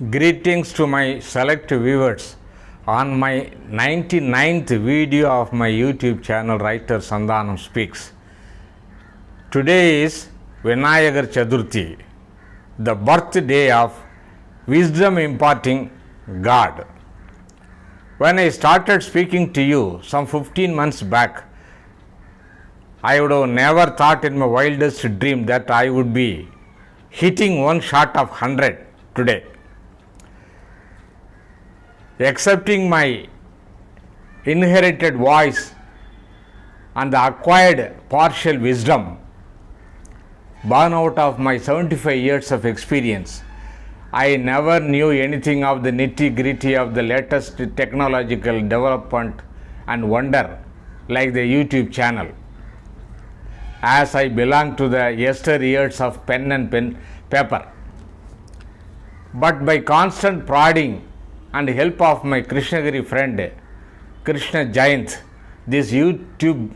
Greetings to my select viewers on my 99th video of my YouTube channel Writer Sandanam Speaks. Today is Vinayagar Chaturthi, the birthday of wisdom imparting God. When I started speaking to you some 15 months back, I would have never thought in my wildest dream that I would be hitting one shot of 100 today. Accepting my inherited voice and the acquired partial wisdom, born out of my 75 years of experience, I never knew anything of the nitty-gritty of the latest technological development and wonder like the YouTube channel, as I belong to the yesteryears of pen and paper. But by constant prodding and help of my Krishnagiri friend Krishna Jayant, this YouTube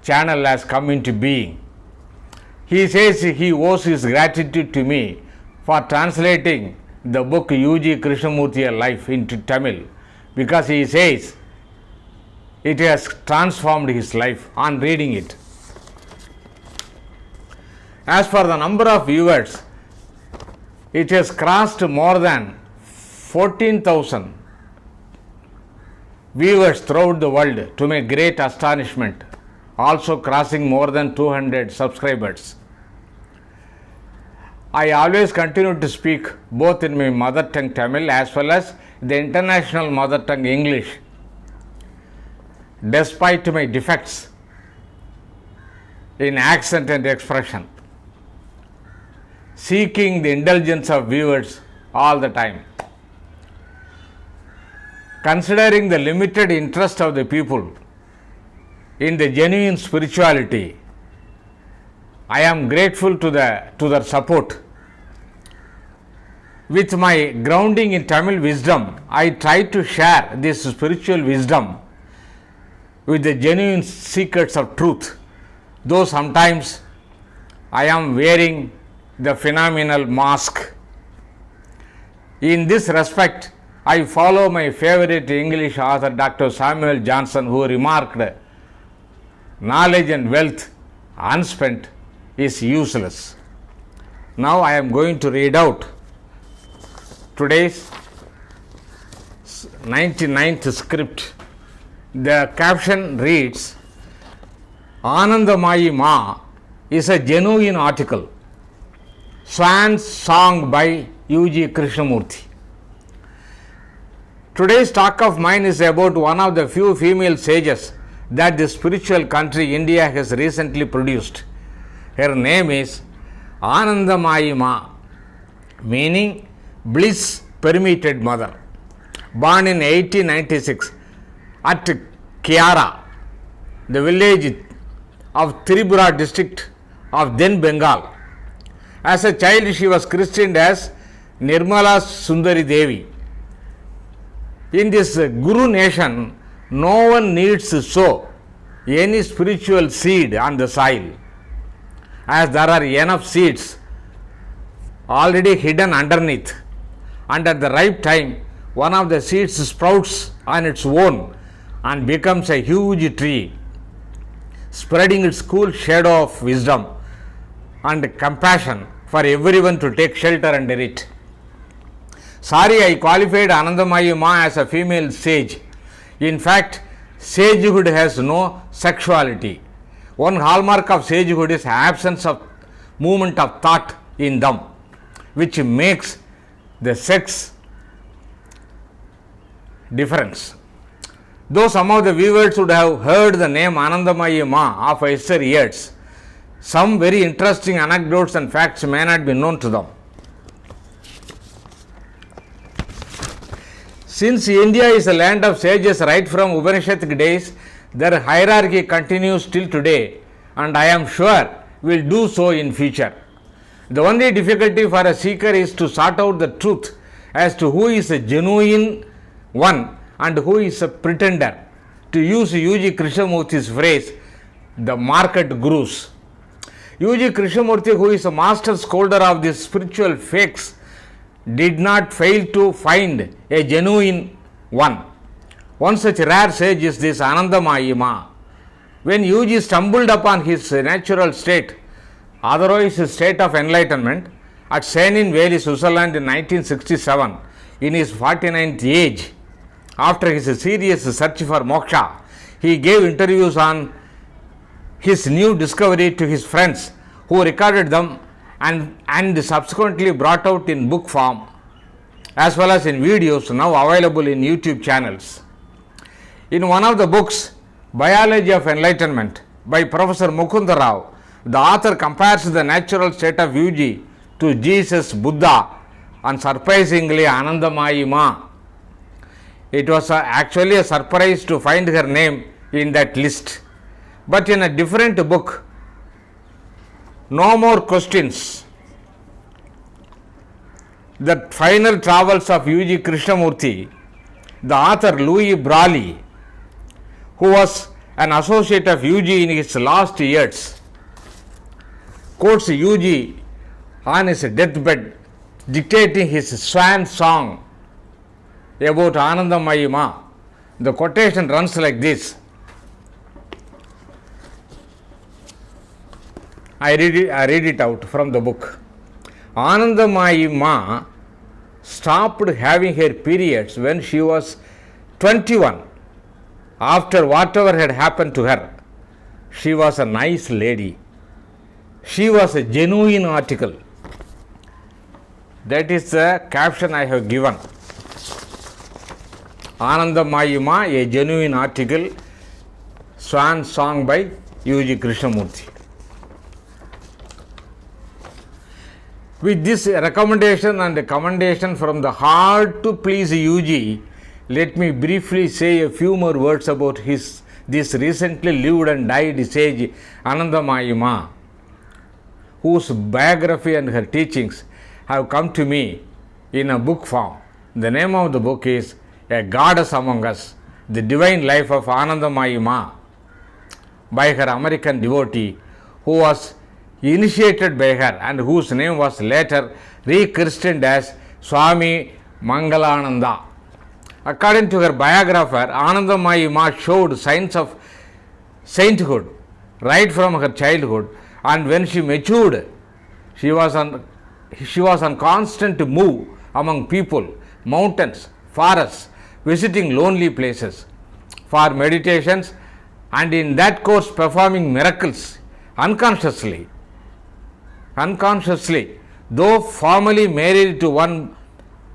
channel has come into being. He says he owes his gratitude to me for translating the book U.G.Krishnamurti Life into Tamil, because he says it has transformed his life on reading it. As for the number of viewers, it has crossed more than 14,000 viewers throughout the world, to my great astonishment, also crossing more than 200 subscribers. I always continue to speak both in my mother tongue Tamil as well as the international mother tongue English, despite my defects in accent and expression, seeking the indulgence of viewers all the time. Considering the limited interest of the people in the genuine spirituality, I am grateful to their support. With my grounding in Tamil wisdom, I try to share this spiritual wisdom with the genuine seekers of truth, though sometimes I am wearing the phenomenal mask. In this respect, I follow my favorite English author Dr. Samuel Johnson, who remarked, "Knowledge and wealth unspent is useless." Now I am going to read out today's 99th script. The caption reads, "Anandamayi Ma is a genuine article. Swan's Song by U.G. Krishnamurti." Today's talk of mine is about one of the few female sages that the spiritual country India has recently produced. Her name is Anandamayi Ma, meaning bliss permitted mother. Born in 1896 at Kiara, the village of Tripura district of then Bengal. As a child, she was christened as Nirmala Sundari Devi. In this Guru nation, no one needs to sow any spiritual seed on the soil, as there are enough seeds already hidden underneath, and at the right time, one of the seeds sprouts on its own and becomes a huge tree, spreading its cool shadow of wisdom and compassion for everyone to take shelter under it. Sorry, I qualified Anandamayi Ma as a female sage. In fact, sagehood has no sexuality. One hallmark of sagehood is absence of movement of thought in them, which makes the sex difference. Though some of the viewers would have heard the name Anandamayi Ma of yesteryears, some very interesting anecdotes and facts may not be known to them. Since India is a land of sages right from Upanishadic days, their hierarchy continues till today, and I am sure will do so in future. The only difficulty for a seeker is to sort out the truth as to who is a genuine one and who is a pretender. To use U.G. Krishnamurti's phrase, the market gurus. U.G. Krishnamurti, who is a master scolder of these spiritual fakes, did not fail to find a genuine one. One such rare sage is this Anandamayi Ma. When U.G. stumbled upon his natural state, otherwise his state of enlightenment, at Seinen Valley, Switzerland in 1967, in his 49th age, after his serious search for moksha, he gave interviews on his new discovery to his friends, who recorded them and subsequently brought out in book form as well as in videos now available in YouTube channels. In one of the books, Biology of Enlightenment by Professor Mukunda Rao, the author compares the natural state of U.G. to Jesus, Buddha, and surprisingly Anandamayi Ma. It was actually a surprise to find her name in that list. But in a different book, No More Questions, The Final Travels of U.G. Krishnamurti, the author Louis Braille, who was an associate of U.G. in his last years, quotes U.G. on his deathbed dictating his swan song about Anandamayi Ma. The quotation runs like this. I read it out from the book. Anandamayi Ma stopped having her periods when she was 21. After whatever had happened to her, she was a nice lady. She was a genuine article. That is the caption I have given. Anandamayi Ma, a genuine article, swan song by U.G. Krishnamurti. With this recommendation and commendation from the heart to please U.G., let me briefly say a few more words about this recently lived and died sage Anandamayi Ma, whose biography and her teachings have come to me in a book form. The name of the book is A Goddess Among Us, The Divine Life of Anandamayi Ma, by her American devotee, who was initiated by her and whose name was later rechristened as Swami Mangalananda. According to her biographer, Anandamayi Ma showed signs of sainthood right from her childhood, and when she matured, she was on constant move among people, mountains, forests, visiting lonely places for meditations, and in that course performing miracles unconsciously. Though formally married to one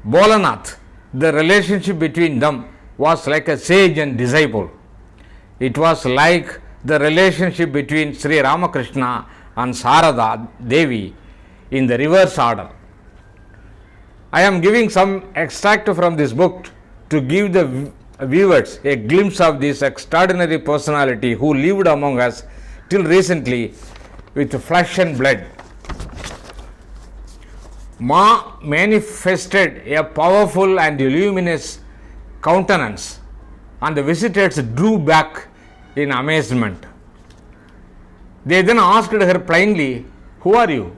Bolanath, the relationship between them was like a sage and disciple. It was like the relationship between Sri Ramakrishna and Sarada Devi in the reverse order. I am giving some extract from this book to give the viewers a glimpse of this extraordinary personality who lived among us till recently with flesh and blood. Ma manifested a powerful and luminous countenance, and the visitors drew back in amazement. They then asked her plainly, "Who are you?"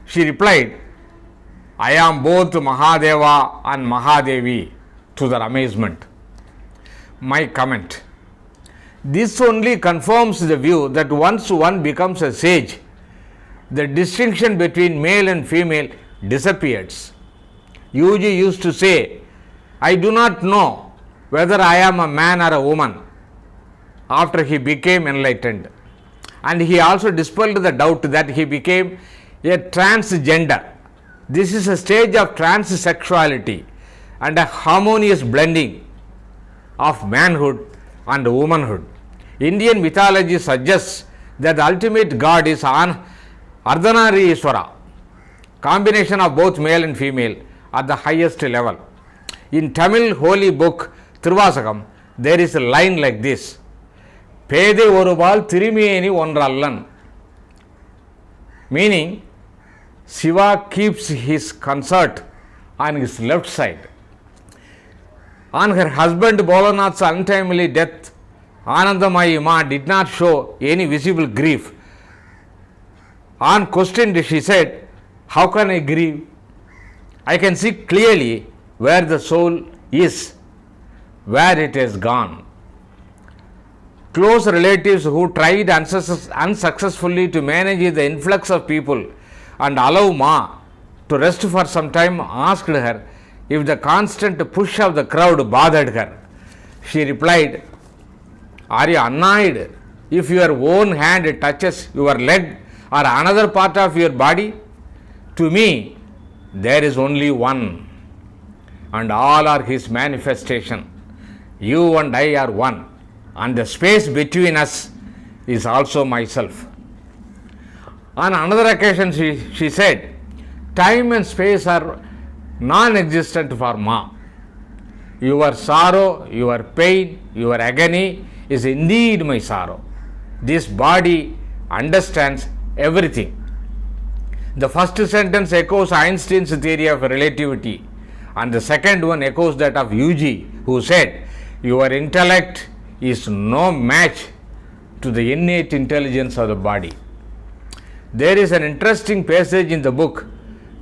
She replied, "I am both Mahadeva and Mahadevi," to their amazement. My comment: this only confirms the view that once one becomes a sage, the distinction between male and female disappears. U.G. used to say, "I do not know whether I am a man or a woman," after he became enlightened. And he also dispelled the doubt that he became a transgender. This is a stage of transsexuality and a harmonious blending of manhood and womanhood. Indian mythology suggests that the ultimate God is Ardhanarishwara, combination of both male and female at the highest level. In Tamil holy book Thiruvasakam, there is a line like this: Pede oruval Tirimeni onrallan, meaning Shiva keeps his consort on his left side. On her husband Bolanath's untimely death, Anandamayi Ma did not show any visible grief. On questioned, she said, "How can I grieve? I can see clearly where the soul is, where it has gone. Close relatives who tried unsuccessfully to manage the influx of people and allow Ma to rest for some time asked her if the constant push of the crowd bothered her. She replied, "Are you annoyed if your own hand touches your leg or another part of your body? To me, there is only one, and all are his manifestation. You and I are one, and the space between us is also myself." On another occasion, she said, "Time and space are non-existent for Ma. Your sorrow, your pain, your agony is indeed my sorrow. This body understands everything." The first sentence echoes Einstein's theory of relativity, and the second one echoes that of U.G., who said, "Your intellect is no match to the innate intelligence of the body." There is an interesting passage in the book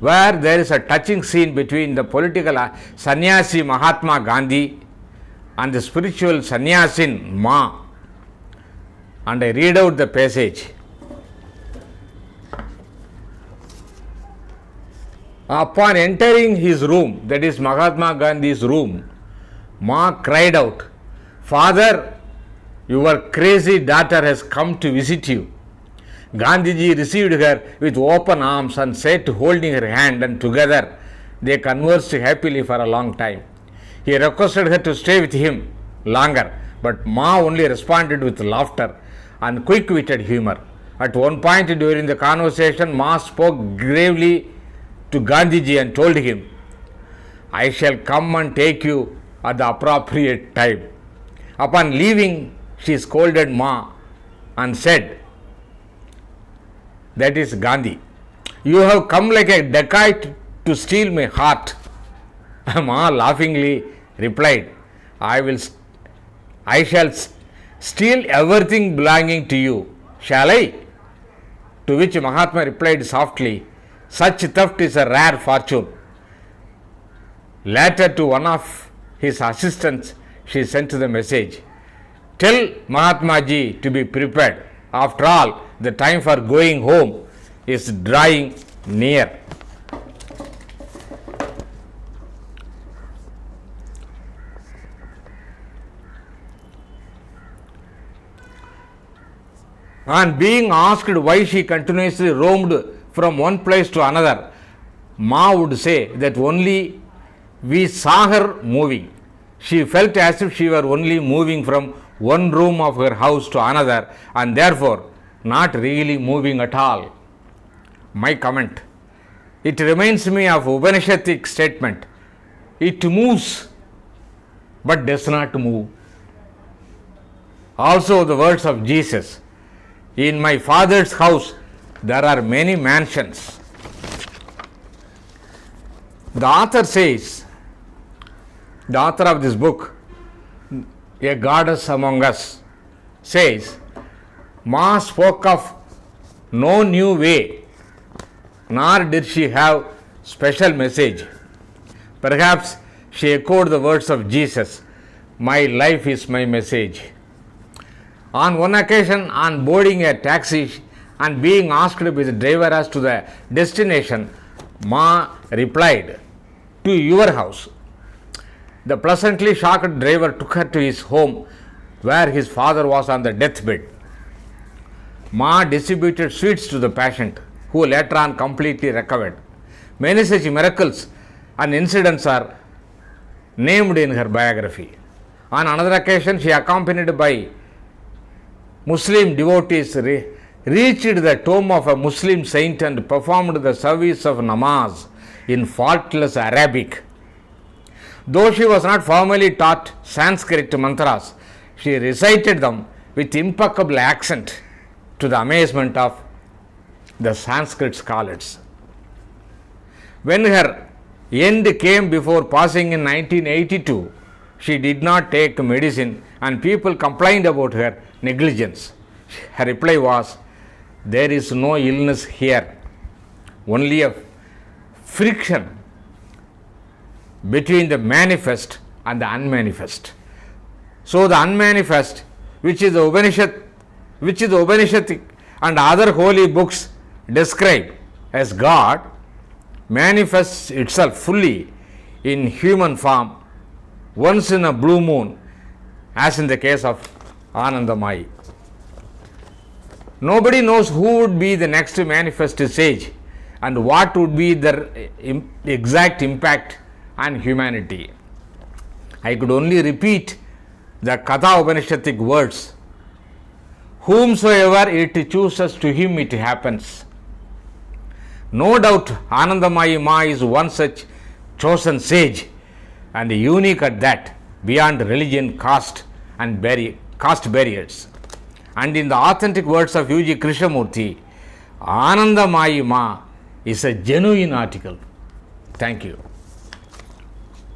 where there is a touching scene between the political sannyasi Mahatma Gandhi and the spiritual sannyasin Ma, and I read out the passage. Upon entering his room, that is Mahatma Gandhi's room, Ma cried out, "Father, your crazy daughter has come to visit you." Gandhiji received her with open arms and sat holding her hand, and together they conversed happily for a long time. He requested her to stay with him longer, but Ma only responded with laughter and quick-witted humor. At one point during the conversation, Ma spoke gravely to Gandhiji and told him, "I shall come and take you at the appropriate time." Upon leaving, she scolded Ma and said, that is Gandhi, "You have come like a dacoit to steal my heart." Ma laughingly replied, I shall steal everything belonging to you, shall I?" To which Mahatma replied softly, "Such theft is a rare fortune." Later, to one of his assistants, she sent the message, "Tell Mahatma Ji to be prepared. After all, the time for going home is drawing near." On being asked why she continuously roamed from one place to another, Ma would say that only we saw her moving. She felt as if she were only moving from one room of her house to another, and therefore not really moving at all. My comment: it reminds me of Upanishadic statement, "It moves but does not move." Also the words of Jesus, "In my Father's house there are many mansions." The author of this book, A Goddess Among Us, says, Ma spoke of no new way, nor did she have special message. Perhaps she echoed the words of Jesus, "My life is my message." On one occasion, on boarding a taxi and being asked by the driver as to the destination, Ma replied, "To your house." The pleasantly shocked driver took her to his home, where his father was on the deathbed. Ma distributed sweets to the patient, who later on completely recovered. Many such miracles and incidents are named in her biography. On another occasion, she, accompanied by Muslim devotees, reached the tomb of a Muslim saint and performed the service of namaz in faultless Arabic. Though she was not formally taught Sanskrit mantras, she recited them with impeccable accent, to the amazement of the Sanskrit scholars. When her end came before passing in 1982, she did not take medicine and people complained about her negligence. Her reply was, "There is no illness here, only a friction between the manifest and the unmanifest. So the unmanifest, which is the Upanishadic and other holy books describe as God, manifests itself fully in human form once in a blue moon, as in the case of Anandamayi. Nobody knows who would be the next manifest sage and what would be their exact impact on humanity. I could only repeat the Katha Upanishadic words: whomsoever it chooses, to him it happens. No doubt Anandamayi Ma is one such chosen sage, and unique at that, beyond religion, caste barriers. And in the authentic words of U.G. Krishnamurti, Anandamayi Ma is a genuine article. Thank you.